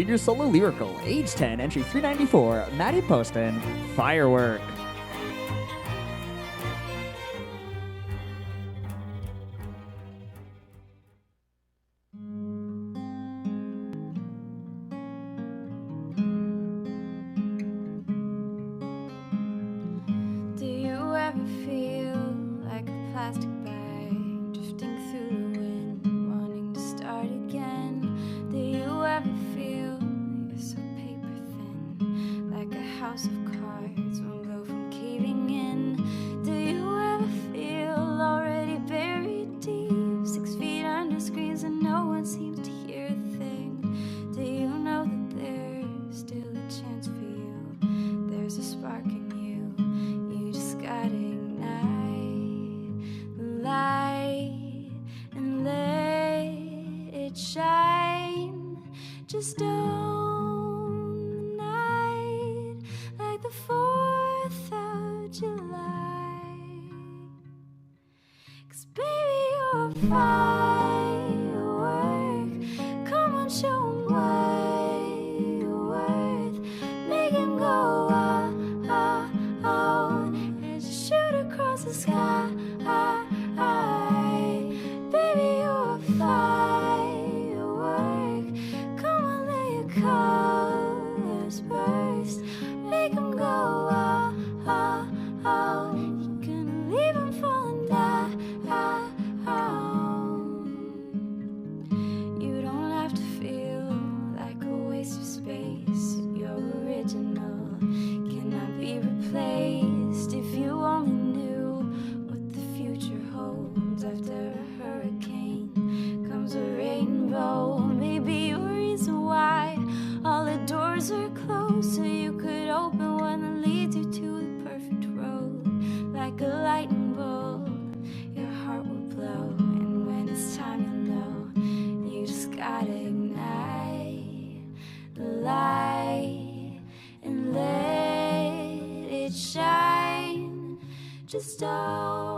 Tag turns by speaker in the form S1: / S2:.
S1: Junior Solo Lyrical, age 10, entry 394, Maddie Poston, Firework.
S2: Do you ever feel like a plastic bag drifting through the wind, wanting to start again? Do you ever feel you're so paper thin, like a house of cards, one blow from caving in? Do you ever feel already buried deep, 6 feet under screens and no one seems to hear a thing? Do you know that there's still a chance for you? There's a spark in you just gotta ignite the light and let it shine. Just own the night like the 4th of July. 'Cause baby, you're a firework. Come on, show 'em what you're worth. Make 'em go ah, ah, oh, and just shoot across the sky. Baby, you're a firework. Come on, let your colors burst. Make 'em go ah, ah, oh. You're gonna leave 'em falling down. You don't have to feel like a waste of space. You're original, cannot be replaced. If you only knew what the future holds. After a hurricane comes a rainbow. Maybe your reason why all the doors are closed, so you could open one that leads you to the perfect road. Like a lightning bolt, your heart will blow, and when it's time you'll know. You just gotta ignite the light and let it shine. Just don't